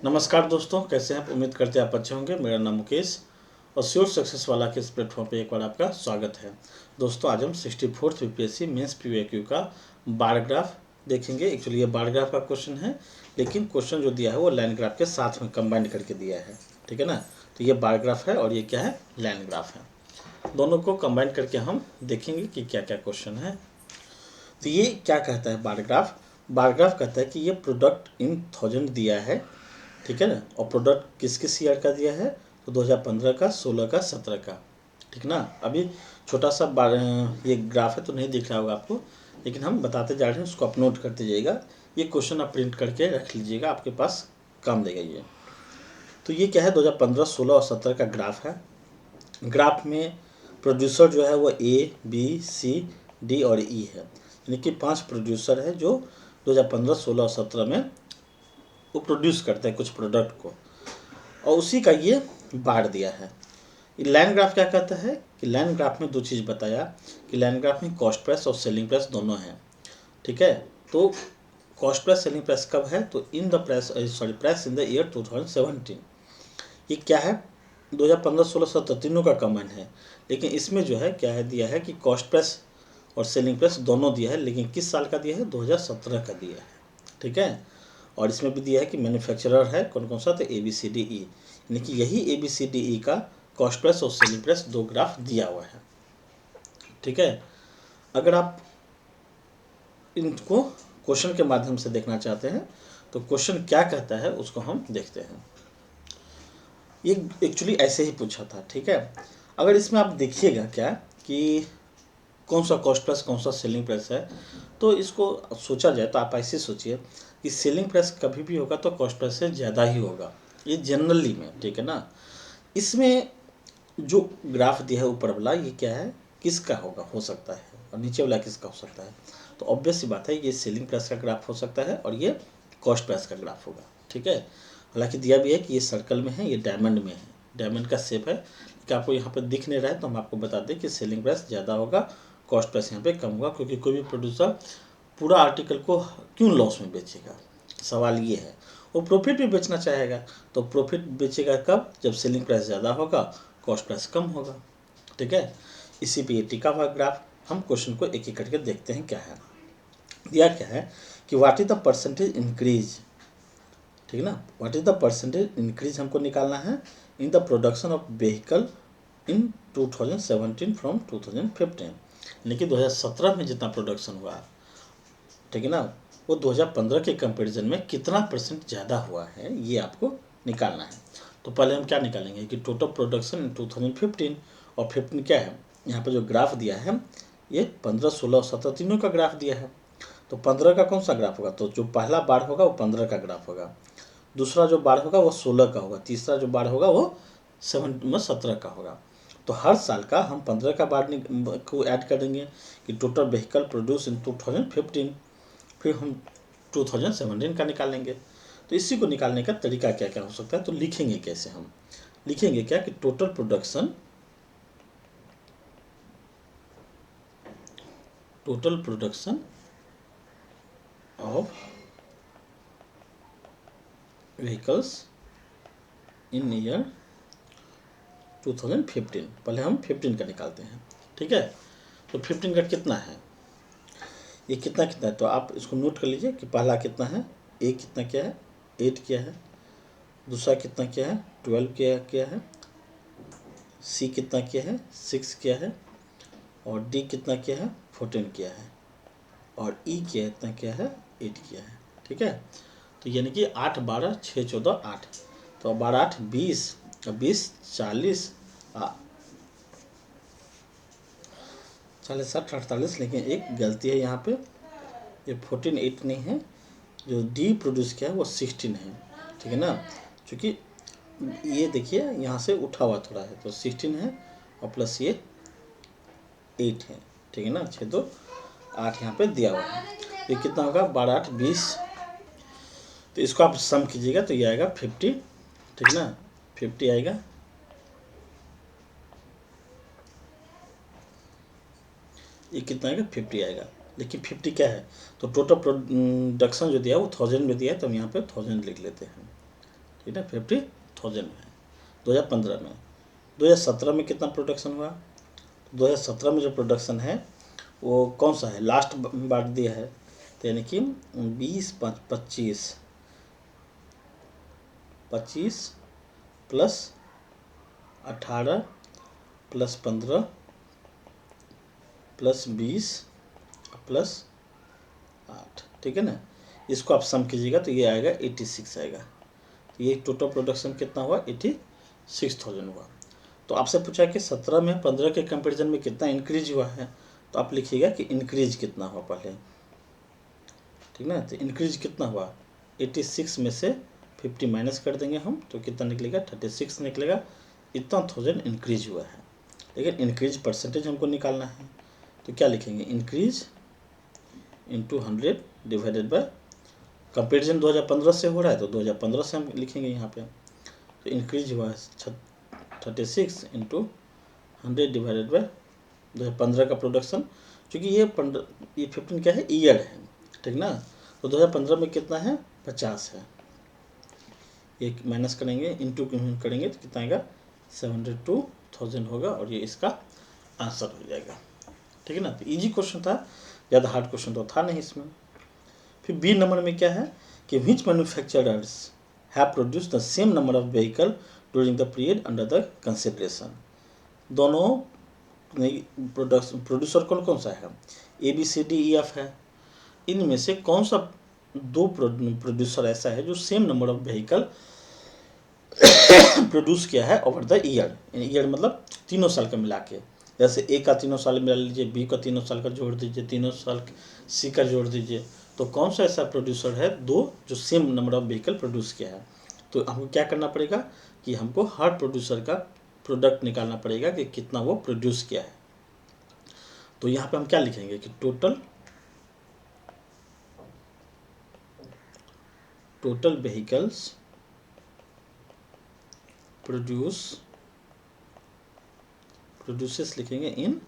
नमस्कार दोस्तों, कैसे हैं आप? उम्मीद करते हैं आप अच्छे होंगे। मेरा नाम मुकेश और श्योर सक्सेस वाला के इस प्लेटफॉर्म पे एक बार आपका स्वागत है। दोस्तों, आज हम 64th यूपीएससी मेंस पीओक्यू का बार ग्राफ देखेंगे। एक्चुअली ये बार ग्राफ का क्वेश्चन है, लेकिन क्वेश्चन जो दिया है वो लाइन ग्राफ के साथ में कंबाइंड करके दिया है। ठीक है ना। तो ये बार ग्राफ है और ये क्या है, लाइन ग्राफ है। दोनों को कंबाइंड करके हम देखेंगे कि क्या क्या क्वेश्चन है। तो ये क्या कहता है बार ग्राफ? बार ग्राफ कहता है कि ये प्रोडक्ट इन थाउजेंड दिया है, ठीक है ना। और प्रोडक्ट किस किस ईयर का दिया है? तो 2015 का, 16 का, 17 का। ठीक ना। अभी छोटा सा ये ग्राफ है तो नहीं दिख रहा होगा आपको, लेकिन हम बताते जा रहे हैं, उसको आप नोट करते जाइएगा। ये क्वेश्चन आप प्रिंट करके रख लीजिएगा, आपके पास काम देगा ये। तो ये क्या है, 2015, 16 और 17 का ग्राफ है। ग्राफ में प्रोड्यूसर जो है वो ए, बी, सी, डी और ई है, यानी कि 5 प्रोड्यूसर है जो 2015, 16 और 17 में वो प्रोड्यूस करते हैं कुछ प्रोडक्ट को, और उसी का ये बार दिया है। लाइन ग्राफ क्या कहता है कि लाइन ग्राफ में दो चीज़ बताया कि लाइन ग्राफ में कॉस्ट प्राइस और सेलिंग प्राइस दोनों हैं। ठीक है। तो कॉस्ट प्राइस सेलिंग प्राइस कब है? तो in the price in the year 2017। ये क्या है, 2015, 16, 17 तीनों का कॉमन है, लेकिन इसमें जो है क्या है दिया है कि कॉस्ट प्राइस और सेलिंग प्राइस दोनों दिया है, लेकिन किस साल का दिया है? 2017 का दिया है। ठीक है। और इसमें भी दिया है कि मैन्युफैक्चरर है कौन कौन सा, तो ABCDE, यानी कि यही ABCDE का कॉस्ट प्राइस और सेलिंग प्राइस दो ग्राफ दिया हुआ है। ठीक है। अगर आप इनको क्वेश्चन के माध्यम से देखना चाहते हैं तो क्वेश्चन क्या कहता है उसको हम देखते हैं। ये एक्चुअली ऐसे ही पूछा था। ठीक है। अगर इसमें आप देखिएगा क्या कि कौन सा कॉस्ट प्राइस कौन सा सेलिंग प्राइस है, तो इसको सोचा जाए तो आप ऐसे सोचिए कि सेलिंग प्राइस कभी भी होगा तो कॉस्ट प्राइस से ज़्यादा ही होगा, ये जनरली में। ठीक है ना। इसमें जो ग्राफ दिया है ऊपर वाला, ये क्या है, किसका होगा, हो सकता है, और नीचे वाला किसका हो सकता है? तो ऑब्वियस सी बात है, ये सेलिंग प्राइस का ग्राफ हो सकता है और ये कॉस्ट प्राइस का ग्राफ होगा। ठीक है। हालांकि दिया भी है कि ये सर्कल में है, ये डायमंड में है, डायमंड का शेप है, कि आपको यहाँ पर दिख नहीं रहा है तो हम आपको बता दें कि सेलिंग प्राइस ज़्यादा होगा, कॉस्ट प्राइस यहाँ पे कम होगा, क्योंकि कोई भी प्रोड्यूसर पूरा आर्टिकल को क्यों लॉस में बेचेगा? सवाल ये है। वो प्रॉफिट भी बेचना चाहेगा, तो प्रॉफिट बेचेगा कब? जब सेलिंग प्राइस ज़्यादा होगा, कॉस्ट प्राइस कम होगा। ठीक है। इसी पे ये टिका हुआ ग्राफ। हम क्वेश्चन को एक एक करके देखते हैं क्या है। दिया क्या है कि what is the percentage increase. ठीक है ना। What is the percentage increase हमको निकालना है in the production of vehicle in 2017 from 2015, यानी कि 2017 में जितना प्रोडक्शन हुआ, ठीक है ना, वो 2015 के कंपैरिजन में कितना परसेंट ज़्यादा हुआ है, ये आपको निकालना है। तो पहले हम क्या निकालेंगे कि टोटल प्रोडक्शन इन 2015, और 15 क्या है, यहाँ पे जो ग्राफ दिया है ये 15, 16 और 17 तीनों का ग्राफ दिया है। तो 15 का कौन सा ग्राफ होगा? तो जो पहला बार होगा वो 15 का ग्राफ होगा, दूसरा जो बार होगा वो 16 का होगा, तीसरा जो बार होगा वो 17 का होगा। तो हर साल का हम 15 का बार को ऐड कर देंगे कि टोटल व्हीकल प्रोड्यूस इन 2015, फिर हम 2017 का निकालेंगे। तो इसी को निकालने का तरीका क्या क्या हो सकता है, तो लिखेंगे कैसे? हम लिखेंगे क्या कि total production of vehicles in year 2015। पहले हम 15 का निकालते हैं। ठीक है। तो 15 का कितना है, ये कितना कितना है, तो आप इसको नोट कर लीजिए कि पहला कितना है, ए कितना क्या है, 8 क्या है, दूसरा कितना क्या है, 12 क्या है, सी कितना क्या है, 6 क्या है, और डी कितना क्या है, 14 क्या है, और ई क्या इतना क्या है, 8 क्या है। ठीक है। तो यानी कि 8, 12, 6, 14, 8, तो 12, 8, 20, 20, 40, 40, 60, 48, लेकिन एक गलती है यहाँ पे, ये 14, 8 नहीं है, जो डी प्रोड्यूस किया है वो 16 है। ठीक है ना। क्योंकि ये देखिए यहाँ से उठा हुआ थोड़ा है, तो 16 है और प्लस ये 8 है। ठीक है ना। 6, 2, 8 यहाँ पे दिया हुआ है। ये कितना होगा, 12, 8, 20, तो इसको आप सम कीजिएगा तो ये आएगा 50। ठीक है ना। 50 आएगा, ये कितना आएगा, 50 आएगा। लेकिन 50 क्या है, तो टोटल प्रोडक्शन जो दिया है वो 1000 में दिया है, तो हम यहाँ पे 1000 लिख लेते हैं। ठीक है, 50,000 में है 2015 में। 2017 में कितना प्रोडक्शन हुआ? 2017 में जो प्रोडक्शन है वो कौन सा है, लास्ट बांट दिया है, तो यानी कि 20 25 प्लस 18 प्लस 15 प्लस 20 प्लस 8, ठीक है ना। इसको आप सम कीजिएगा तो ये आएगा 86 आएगा। तो ये टोटल प्रोडक्शन कितना हुआ, 86,000 हुआ। तो आपसे पूछा कि 17 में 15 के कंपैरिजन में कितना इंक्रीज हुआ है, तो आप लिखिएगा कि इंक्रीज कितना हुआ पहले, ठीक ना। तो इंक्रीज कितना हुआ, 86 में से 50 माइनस कर देंगे हम तो कितना निकलेगा, 36 निकलेगा। इतना 1000 इंक्रीज हुआ है, लेकिन इंक्रीज परसेंटेज हमको निकालना है, तो क्या लिखेंगे, increase into 100 divided by, comparison 2015 से हो रहा है तो 2015 से हम लिखेंगे यहाँ पे। तो इंक्रीज हुआ है 36 इंटू 100 डिवाइडेड बाय 2015 का प्रोडक्शन, क्योंकि ये 15 क्या है, ईयर है, ठीक ना। तो 2015 में कितना है, 50 है, ये माइनस करेंगे इंटू करेंगे तो कितना आएगा, 72,000 होगा, और ये इसका आंसर हो जाएगा, ठीक है ना। तो इजी क्वेश्चन था, ज़्यादा हार्ड क्वेश्चन तो था नहीं इसमें। फिर बी नंबर में क्या है कि which manufacturers have produce the same number of vehicle during the period under the consideration. दोनों प्रोड्यूसर कौन कौन सा है, ABCDEF है, इनमें से कौन सा दो प्रोड्यूसर ऐसा है जो same number of vehicle produce किया है ओवर द ईयर मतलब तीनों साल का मिला के, जैसे ए का 3 साल मिला लीजिए, बी का 3 साल का जोड़ दीजिए, 3 साल सी का जोड़ दीजिए, तो कौन सा ऐसा प्रोड्यूसर है दो जो same number of vehicle produce किया है। तो हमको क्या करना पड़ेगा कि हमको हर प्रोड्यूसर का प्रोडक्ट निकालना पड़ेगा कि कितना वो प्रोड्यूस किया है। तो यहाँ पे हम क्या लिखेंगे कि टोटल व्हीकल्स प्रोड्यूसेस लिखेंगे इन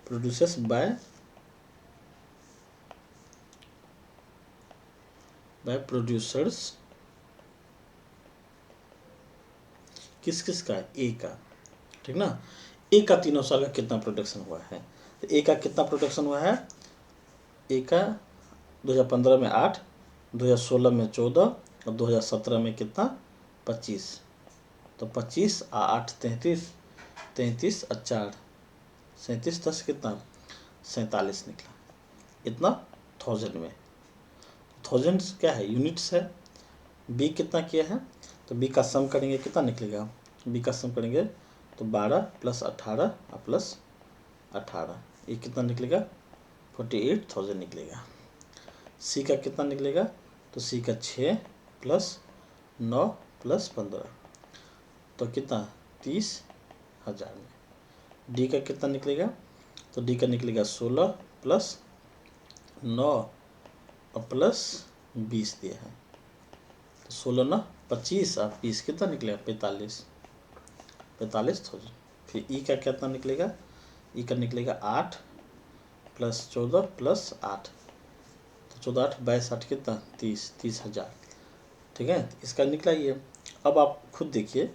प्रोड्यूसेस बाय प्रोड्यूसर्स, किस किस का, ए का, ठीक ना। ए का 3 साल का कितना प्रोडक्शन हुआ है, तो ए का कितना प्रोडक्शन हुआ है, ए का 2015 में 8, 2016 में 14 और 2017 में कितना 25, तो 25 8 33, 33 और 4 37, 10 कितना 47 निकला, इतना 1000 में। 1000 क्या है, यूनिट्स है। बी कितना किया है, तो बी का सम करेंगे कितना निकलेगा, बी का सम करेंगे तो 12 प्लस 18 प्लस 18, ये कितना निकलेगा 48,000 निकलेगा। सी का कितना निकलेगा, तो सी का 6 प्लस 9 प्लस 15, तो कितना 30,000 में। डी का कितना निकलेगा, तो डी का निकलेगा 16 प्लस 9 और प्लस 20 दिया है, तो 16 9 25 और 20 कितना निकलेगा 45,000। फिर ई का कितना निकलेगा, ई का निकलेगा 8 प्लस 14 प्लस 8, तो 14 8 22 8 कितना 30,000, ठीक है। इसका निकला ये। अब आप खुद देखिए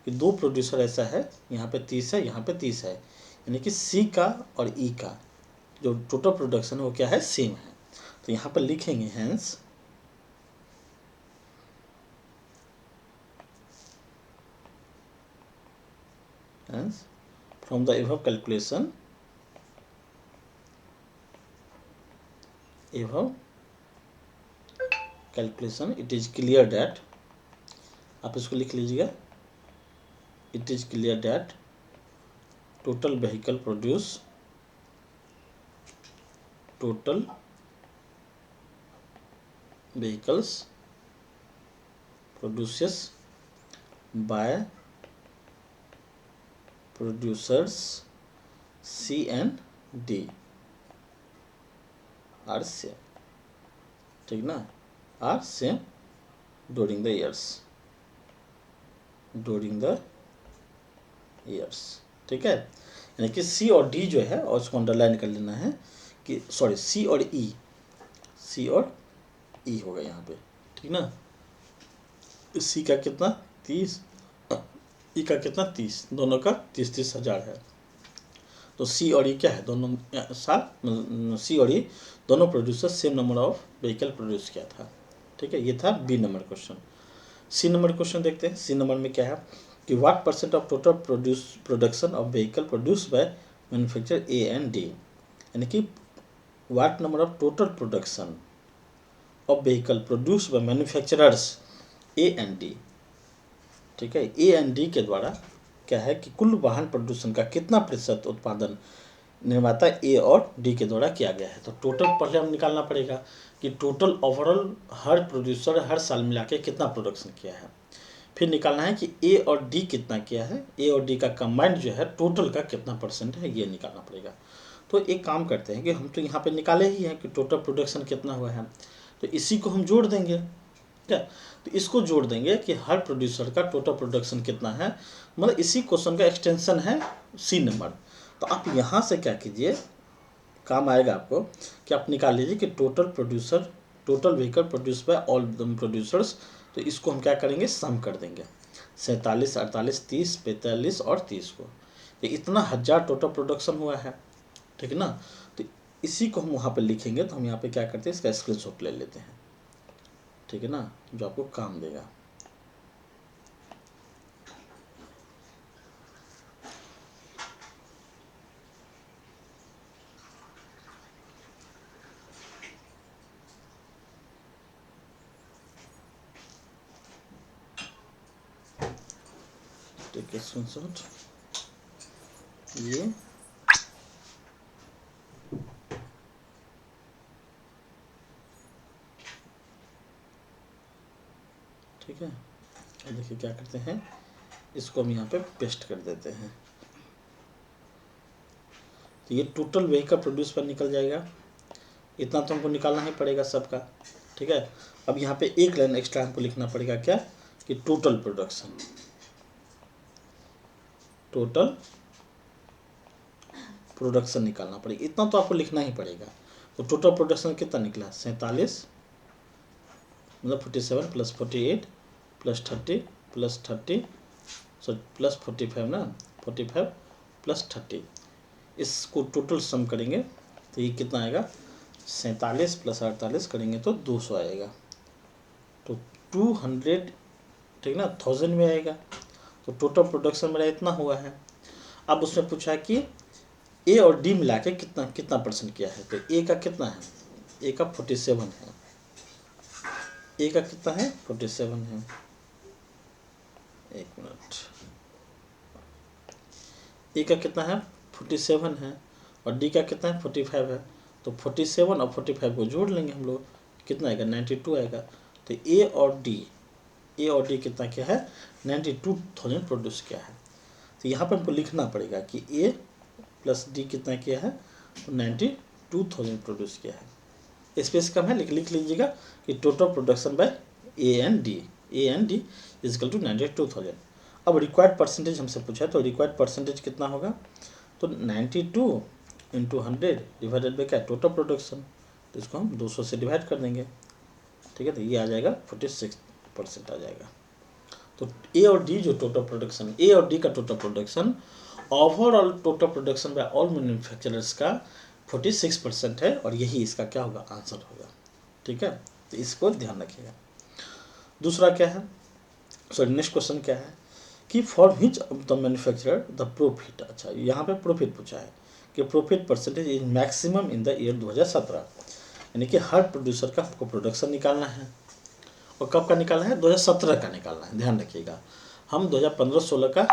कि दो प्रोड्यूसर ऐसा है, यहाँ पे 30 है, यहाँ पे 30 है, यानी कि सी का और ई का जो टोटल प्रोडक्शन है वो क्या है, सेम है। तो यहाँ पर लिखेंगे hence from the above calculation it is clear that, आप इसको लिख लीजिएगा, it is clear that total vehicle produce total vehicles produces by producers C and D are same, ठीक ना, are same during the years, ठीक है। यानी कि सी और डी जो है, और उसको अंडरलाइन कर लेना है कि सी और ई होगा यहाँ पे, ठीक ना। सी का कितना 30, ई का कितना 30, दोनों का 30-30 हज़ार है। तो सी और ई क्या है, दोनों साल सी और ई दोनों producer same number of vehicle produce किया था। ठीक है, ये था B number question. C number question देखते हैं। सी नंबर में क्या है कि what percent of total production of vehicle produce by manufacture A and D, यानी कि what number of total production of vehicle produce by manufacturers A and D. ठीक है, ए एंड डी के द्वारा क्या है कि कुल वाहन प्रदूषण का कितना प्रतिशत उत्पादन निर्माता ए और डी के द्वारा किया गया है। तो टोटल पहले हम निकालना पड़ेगा कि टोटल ओवरऑल हर प्रोड्यूसर हर साल मिला के कितना प्रोडक्शन किया है। फिर निकालना है कि ए और डी कितना किया है, ए और डी का कंबाइंड जो है टोटल का कितना परसेंट है, ये निकालना पड़ेगा। तो एक काम करते हैं कि हम तो यहाँ पे निकाले ही हैं कि टोटल प्रोडक्शन कितना हुआ है, तो इसी को हम जोड़ देंगे। क्या, तो इसको जोड़ देंगे कि हर प्रोड्यूसर का टोटल प्रोडक्शन कितना है, मतलब इसी क्वेश्चन का एक्सटेंशन है सी नंबर। तो आप यहाँ से क्या कीजिए, काम आएगा आपको कि आप निकाल लीजिए कि total vehicle produce bye all the producers. तो इसको हम क्या करेंगे, सम कर देंगे 47, 48, 30, 45 और 30 को। तो इतना हज़ार टोटल प्रोडक्शन हुआ है। ठीक है ना, तो इसी को हम वहाँ पे लिखेंगे। तो हम यहाँ पे क्या करते हैं, इसका स्क्रीनशॉट ले लेते हैं। ठीक है ना, जो आपको काम देगा। ठीक है, स्क्रीनशॉट ये ठीक है। अब देखिए क्या करते हैं, इसको हम यहाँ पे पेस्ट कर देते हैं। तो ये टोटल व्हीकल प्रोड्यूस पर निकल जाएगा। इतना तो हमको निकालना ही पड़ेगा सबका। ठीक है, अब यहाँ पे एक लाइन एक्स्ट्रा हमको लिखना पड़ेगा, क्या कि टोटल प्रोडक्शन निकालना पड़ेगा। इतना तो आपको लिखना ही पड़ेगा। तो टोटल प्रोडक्शन कितना निकला, 47, मतलब 47 + 48 + 30 + 30 + 45 ना, 45 + 30, इसको टोटल सम करेंगे तो ये कितना आएगा, 47 + 48 करेंगे तो 200 आएगा। तो 200, ठीक ना, 1000 में आएगा। तो टोटल प्रोडक्शन मेरा इतना हुआ है। अब उसमें पूछा है कि ए और डी मिला के कितना परसेंट किया है। तो ए का कितना है, ए का 47 है। ए का कितना है, 47 है। एक मिनट, ए का कितना है, 47 है, और डी का कितना है, 45 है। तो 47 और 45 को जोड़ लेंगे हम लोग, कितना आएगा, 92 आएगा। तो ए और डी कितना क्या है, 92,000 प्रोड्यूस किया है। तो यहाँ पर हमको लिखना पड़ेगा कि ए प्लस डी कितना किया है, तो 92,000 प्रोड्यूस किया है। स्पेस कम है, लिख लीजिएगा कि total production by A and D is equal to 92,000। अब रिक्वायर्ड परसेंटेज हमसे पूछा है, तो रिक्वायर्ड परसेंटेज कितना होगा, तो 92 × 100 डिवाइडेड बाई क्या, टोटल प्रोडक्शन। तो इसको हम 200 से डिवाइड कर देंगे। ठीक है, तो ये आ जाएगा 46% आ जाएगा। तो ए और डी जो टोटल प्रोडक्शन, ए और डी का total production overall total production bye all manufacturers का 46% है, और यही इसका क्या होगा, आंसर होगा। ठीक है, तो इसको ध्यान रखिएगा। दूसरा क्या है, सॉरी नेक्स्ट क्वेश्चन क्या है कि for which of the manufacturer the profit, अच्छा यहाँ पे प्रॉफिट पूछा है कि profit percentage is maximum in the year 2017, यानी कि हर प्रोड्यूसर का हमको प्रोडक्शन निकालना है। और कब का निकालना है, 2017 का निकालना है। ध्यान रखिएगा, हम 2015-16 का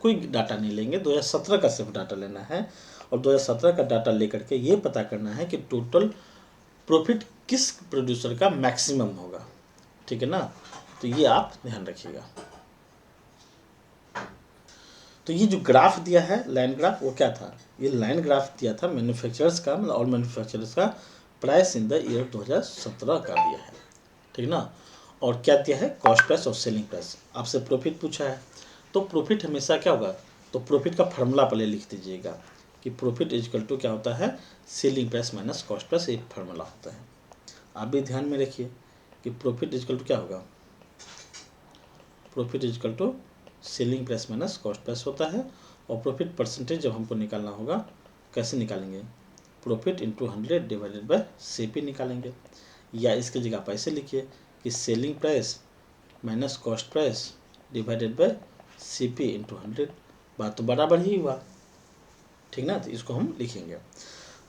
कोई डाटा नहीं लेंगे, 2017 का सिर्फ डाटा लेना है। और 2017 का डाटा लेकर के ये पता करना है कि टोटल प्रॉफिट किस प्रोड्यूसर का मैक्सिमम होगा। ठीक है ना, तो ये आप ध्यान रखिएगा। तो ये जो ग्राफ दिया है लाइन ग्राफ, वो क्या था, ये लाइन ग्राफ दिया था मैन्युफैक्चरर्स का, मतलब ऑल मैन्युफैक्चरर्स का प्राइस इन द ईयर 2017 का दिया है। ठीक ना, और क्या दिया है, कॉस्ट प्राइस और सेलिंग प्राइस। आपसे प्रॉफिट पूछा है, तो प्रॉफिट हमेशा क्या होगा, तो प्रॉफिट का फार्मूला पहले लिख दीजिएगा कि प्रॉफिट इजकल टू क्या होता है, selling price minus cost price, एक फार्मूला होता है। आप भी ध्यान में रखिए कि प्रॉफिट इजकल टू क्या होगा, profit is equal to selling price minus cost price होता है। और प्रॉफिट परसेंटेज जब हमको निकालना होगा कैसे निकालेंगे, profit into 100 divided by CP निकालेंगे। या इसकी जगह आप ऐसे लिखिए कि selling price minus cost price divided by CP into 100। बात तो बराबर ही हुआ, ठीक ना। तो इसको हम लिखेंगे।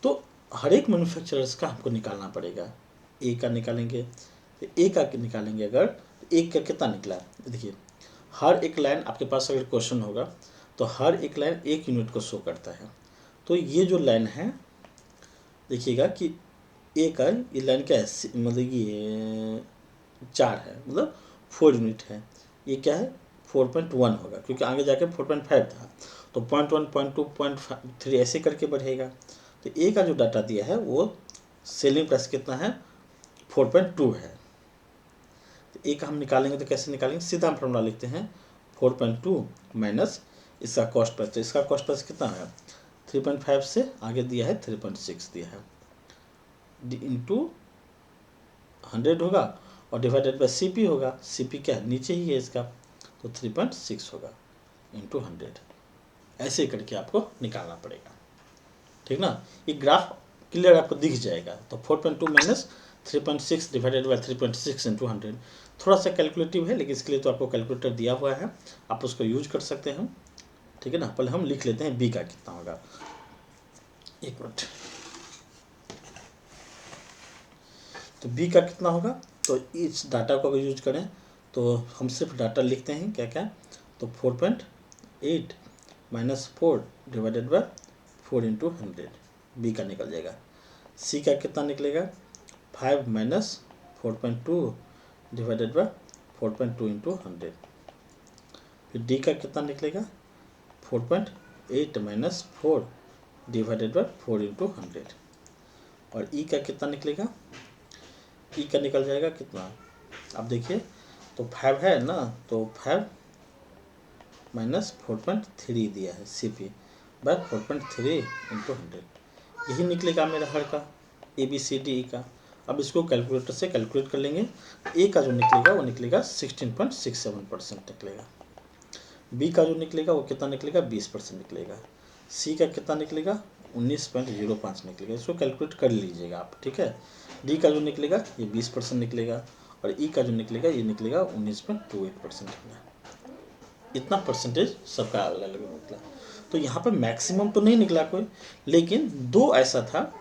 तो हर एक मैन्युफैक्चरर्स का हमको निकालना पड़ेगा। ए का निकालेंगे, तो ए का निकालेंगे अगर, तो ए का कितना निकला, देखिए हर एक लाइन आपके पास अगर क्वेश्चन होगा तो हर एक लाइन 1 यूनिट को शो करता है। तो ये जो लाइन है देखिएगा कि ए का ये लाइन क्या है, मतलब ये 4 है, मतलब 4 यूनिट है। ये क्या है 4.1 होगा, क्योंकि आगे जाके 4.5 था, तो 0.1 0.2 0.3 ऐसे करके बढ़ेगा। तो ए का जो डाटा दिया है वो सेलिंग प्राइस कितना है 4.2 है। तो ए का हम निकालेंगे तो कैसे निकालेंगे, सीधा हम फॉर्मूला लिखते हैं 4.2 माइनस इसका कॉस्ट प्राइस। तो इसका कॉस्ट प्राइस कितना है 3.5 से आगे दिया है 3.6 दिया है, इंटू 100 होगा और डिवाइडेड बाय CP होगा। CP क्या है नीचे ही है इसका, तो 3.6 होगा इंटू 100। ऐसे करके आपको निकालना पड़ेगा, ठीक ना। ये ग्राफ क्लियर आपको दिख जाएगा। तो 4.2 माइनस 3.6 डिवाइडेड बाय 3.6 इंटू 100। थोड़ा सा कैलकुलेटिव है, लेकिन इसके लिए तो आपको कैलकुलेटर दिया हुआ है, आप उसको यूज कर सकते हैं, ठीक है ना। पहले हम लिख लेते हैं बी का कितना होगा, एक मिनट। तो बी का कितना होगा, तो इस डाटा को अगर यूज करें तो हम सिर्फ डाटा लिखते हैं क्या क्या, तो 4.8 minus 4 divided by 4 into 100, B का निकल जाएगा। सी का कितना निकलेगा 5 माइनस 4.2 डिवाइडेड बाय 4.2 इंटू 100। फिर डी का कितना निकलेगा 4.8 माइनस 4 डिवाइडेड बाय 4 इंटू 100। और ई का कितना निकलेगा, ई का निकल जाएगा कितना, आप देखिए तो 5 है ना, तो 5 माइनस 4.3 दिया है CP बाय 4.3 इंटू 100। यही निकलेगा मेरा हर का ABCD का। अब इसको कैलकुलेटर से कैलकुलेट कर लेंगे। ए का जो निकलेगा वो निकलेगा 16.67% निकलेगा। बी का जो निकलेगा वो कितना निकलेगा 20% निकलेगा। सी का कितना निकलेगा 19.05 निकलेगा। इसको कैलकुलेट कर लीजिएगा आप, ठीक है। डी का जो निकलेगा ये 20% निकलेगा और ई का जो निकलेगा ये निकलेगा 19.28% निकलेगा। इतना परसेंटेज सबका अलग अलग निकला। तो यहाँ पर मैक्सिमम तो नहीं निकला कोई, लेकिन दो ऐसा था,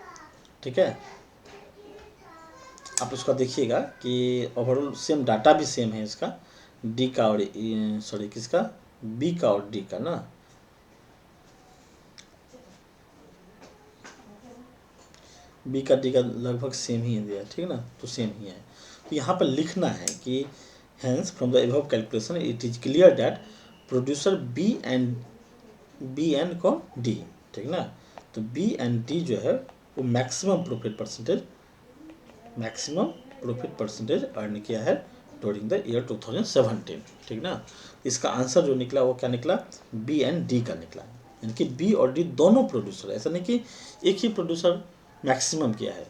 ठीक है। आप उसका देखिएगा कि ओवरऑल सेम डाटा भी सेम है इसका, डी का और सॉरी किसका, बी का और डी का ना, बी का डी का लगभग सेम ही दिया, ठीक है ना, तो सेम ही है। तो यहाँ पर लिखना है कि hence from the above calculation it is clear that producer B and को डी, ठीक ना। तो बी एंड डी जो है वो मैक्सिमम प्रॉफिट परसेंटेज अर्न किया है ड्यूरिंग द ईयर 2017, ठीक ना। इसका आंसर जो निकला वो क्या निकला, बी एंड डी का निकला। यानी कि बी और डी दोनों प्रोड्यूसर, ऐसा नहीं कि एक ही प्रोड्यूसर मैक्सिमम किया है।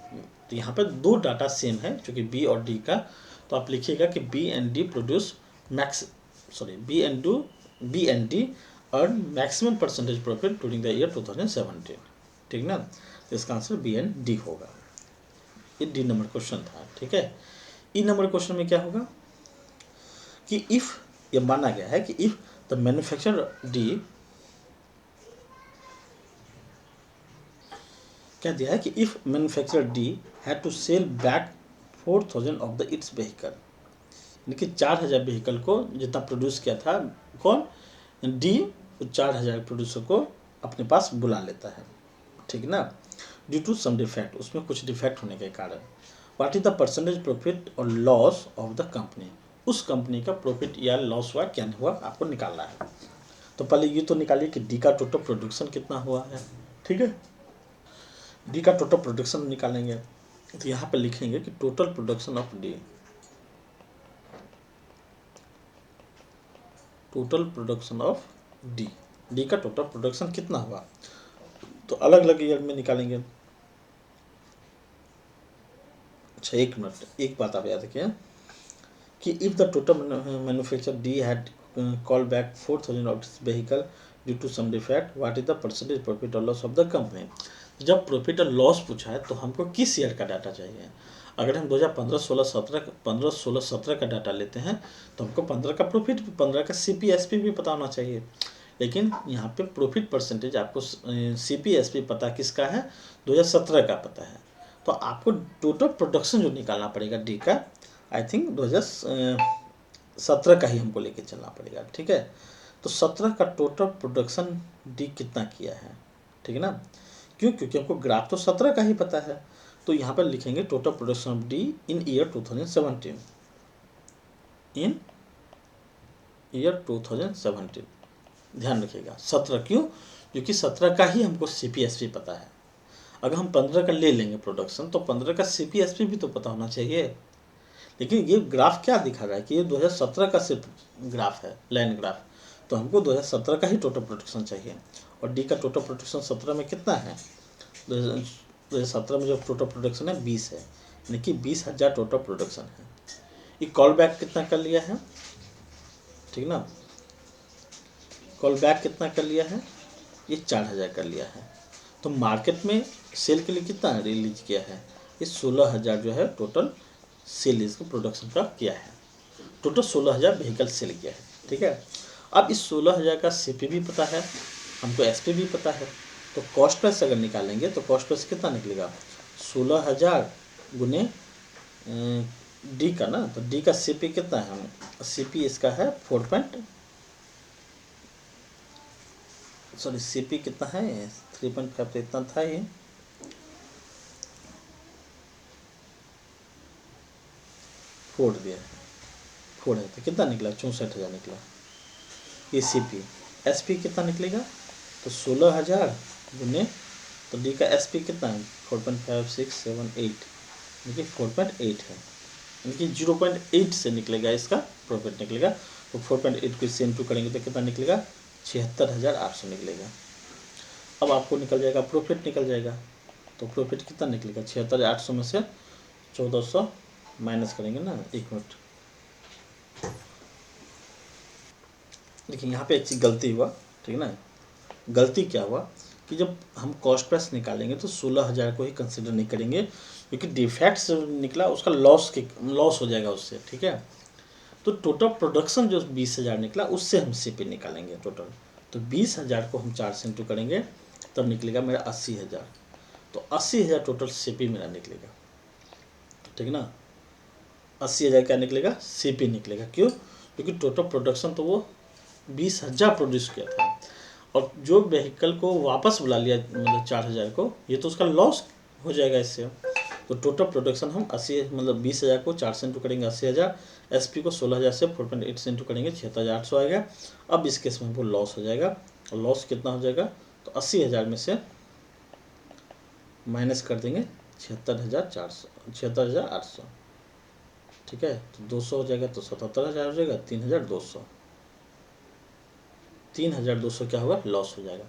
तो यहाँ पर दो डाटा सेम है क्योंकि बी और डी का, तो आप लिखिएगा कि B and D produce B and D earn maximum percentage profit during the year 2017, ठीक ना। तो इसका आंसर बी एंड डी होगा। ये डी नंबर क्वेश्चन था, ठीक है। ई नंबर क्वेश्चन में क्या होगा कि इफ ये माना गया है कि इफ द मैन्युफैक्चरर डी, क्या दिया है कि if manufacturer D had to sell back 4000 of the its vehicle, यानी कि 4000 व्हीकल को जितना प्रोड्यूस किया था कौन, डी, 4000 प्रोड्यूसर को अपने पास बुला लेता है, ठीक ना। ड्यू टू सम डिफेक्ट, उसमें कुछ डिफेक्ट होने के कारण, what is the percentage profit और लॉस ऑफ द कंपनी, उस कंपनी का प्रॉफिट या लॉस हुआ क्या नहीं हुआ आपको निकालना है। तो पहले ये तो निकालिए कि डी का टोटल प्रोडक्शन कितना हुआ है, ठीक है। डी का टोटल प्रोडक्शन निकालेंगे तो यहाँ पे लिखेंगे कि total production of D, total production of D, D का टोटल प्रोडक्शन कितना हुआ, तो अलग अलग ईयर में निकालेंगे। अच्छा एक मिनट, एक बात आप याद रखिए कि if the total manufacture D had call back 4000 of this vehicle due to some defect, what is the percentage profit और लॉस ऑफ द कंपनी। जब प्रॉफिट और लॉस पूछा है तो हमको किस ईयर का डाटा चाहिए। अगर हम 2015, 16, 17, 15, 16, 17 का डाटा लेते हैं तो हमको 15 का प्रॉफिट, 15 का सी पी एस पी भी पता होना चाहिए। लेकिन यहाँ पे प्रॉफिट परसेंटेज आपको सी पी एस पी पता किसका है, 2017 का पता है। तो आपको टोटल प्रोडक्शन जो निकालना पड़ेगा डी का, आई थिंक 2017 का ही हमको लेके चलना पड़ेगा। ठीक है, तो 17 का टोटल प्रोडक्शन डी कितना किया है, ठीक है ना। क्यों, क्योंकि हमको ग्राफ तो 17 का ही पता है। तो यहाँ पर लिखेंगे total production of D in year 2017, in year 2017। ध्यान रखिएगा 17, क्यों, क्योंकि 17 का ही हमको सी पी एस पी पता है। अगर हम 15 का ले लेंगे प्रोडक्शन तो 15 का सी पी एस पी भी तो पता होना चाहिए। लेकिन ये ग्राफ क्या दिखा रहा है कि ये 2017 का सिर्फ ग्राफ है, लाइन ग्राफ। तो हमको 2017 का ही टोटल प्रोडक्शन चाहिए। और डी का टोटल प्रोडक्शन 17 में कितना है, 2017 में जो टोटल प्रोडक्शन है 20 है, यानी कि 20,000 टोटल प्रोडक्शन है। ये कॉल बैक कितना कर लिया है, ठीक ना, कॉल बैक कितना कर लिया है, ये 4,000 कर लिया है। तो मार्केट में सेल के लिए कितना रिलीज किया है, ये 16,000 जो है टोटल सेल इसको प्रोडक्शन का किया है। टोटल 16,000 व्हीकल सेल किया है। ठीक है, अब इस 16,000 का सी पी भी पता है हमको, एस पी भी पता है। तो कॉस्ट प्राइस अगर निकालेंगे तो कॉस्ट प्राइस कितना निकलेगा, 16,000 गुने डी का ना, तो डी का सी पी कितना है, हम सी पी इसका है 4 कितना है 3.5, तो इतना था ये, फोड़ दिया है, फोड़ है तो कितना निकला 64,000 निकला ये सी पी। एस पी कितना निकलेगा, तो 16,000 गुने, तो डी का एस पी कितना है 4.5, 6, 7, 8, देखिए 4.8 है, यानी कि 0.8 से निकलेगा इसका प्रॉफिट निकलेगा। तो 4.8 को इससे इंटू करेंगे तो कितना निकलेगा 76,800 निकलेगा। अब आपको निकल जाएगा प्रॉफिट निकल जाएगा। तो प्रॉफिट कितना निकलेगा 76,800 में से 1,400 माइनस करेंगे ना, एक मिनट, देखिए यहाँ पे एक चीज़ गलती हुआ, ठीक है ना। गलती क्या हुआ कि जब हम कॉस्ट प्राइस निकालेंगे तो 16,000 को ही कंसिडर नहीं करेंगे, क्योंकि डिफेक्ट्स निकला उसका लॉस हो जाएगा उससे। ठीक है, तो टोटल प्रोडक्शन जो 20,000 निकला उससे हम सी पी निकालेंगे टोटल। तो 20,000 को हम 4 से इंटू करेंगे तब निकलेगा मेरा 80,000। तो 80,000 टोटल सी पी मेरा निकलेगा, ठीक है ना। 80,000 क्या निकलेगा, सी पी निकलेगा। क्यों, क्योंकि टोटल प्रोडक्शन तो वो 20,000 प्रोड्यूस किया था, और जो व्हीकल को वापस बुला लिया मतलब 4,000 को, ये तो उसका लॉस हो जाएगा इससे। तो टोटल प्रोडक्शन हम 80 मतलब 20,000 को 4 से इंटू करेंगे 80,000, एस पी को 16,000 से 4.8 से इंटू करेंगे 76,800 आएगा। अब इस केस में हमको लॉस हो जाएगा, और लॉस कितना हो जाएगा, तो 80,000 में से माइनस कर देंगे 76,800, ठीक है। तो 200 हो जाएगा, तो 77,000 हो जाएगा, 3,200 क्या होगा, लॉस हो जाएगा।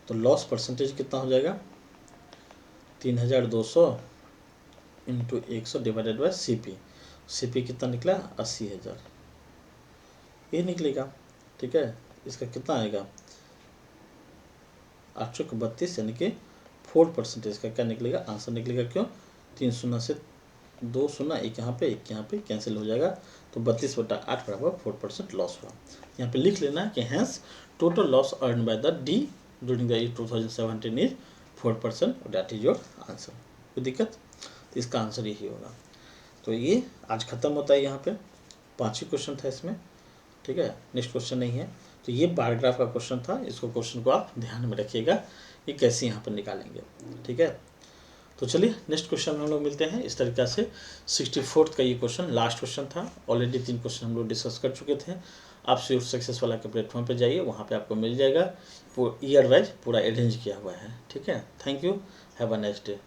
तो लॉस परसेंटेज कितना हो जाएगा, 3,200 into 100 divided by C P. C P कितना निकला 80,000, ये निकलेगा। ठीक है, इसका कितना आएगा 832, यानी कि 4% का क्या निकलेगा, आंसर निकलेगा। क्यों, 3 शून्य से 2 शून्य, एक यहाँ पे कैंसिल हो जाएगा, तो 32/8 बराबर 4% लॉस हुआ। यहाँ पे लिख लेना कि hence total loss earn by the D during the year 2017 is 4%, that is your answer. कोई दिक्कत, तो इसका आंसर यही होगा। तो ये आज ख़त्म होता है, यहाँ पे 5 ही क्वेश्चन था इसमें। ठीक है, नेक्स्ट क्वेश्चन नहीं है। तो ये बार ग्राफ का क्वेश्चन था, इसको क्वेश्चन को आप ध्यान में रखिएगा, ये कैसे यहाँ पर निकालेंगे। ठीक है, तो चलिए नेक्स्ट क्वेश्चन में हम लोग मिलते हैं। इस तरीक़ा से 64th का ये क्वेश्चन लास्ट क्वेश्चन था। ऑलरेडी 3 क्वेश्चन हम लोग डिस्कस कर चुके थे। आप स्विफ्ट सक्सेस वाला के प्लेटफॉर्म पे जाइए, वहाँ पे आपको मिल जाएगा, ईयर वाइज पूरा अरेंज किया हुआ है। ठीक है, thank you, have a nice day.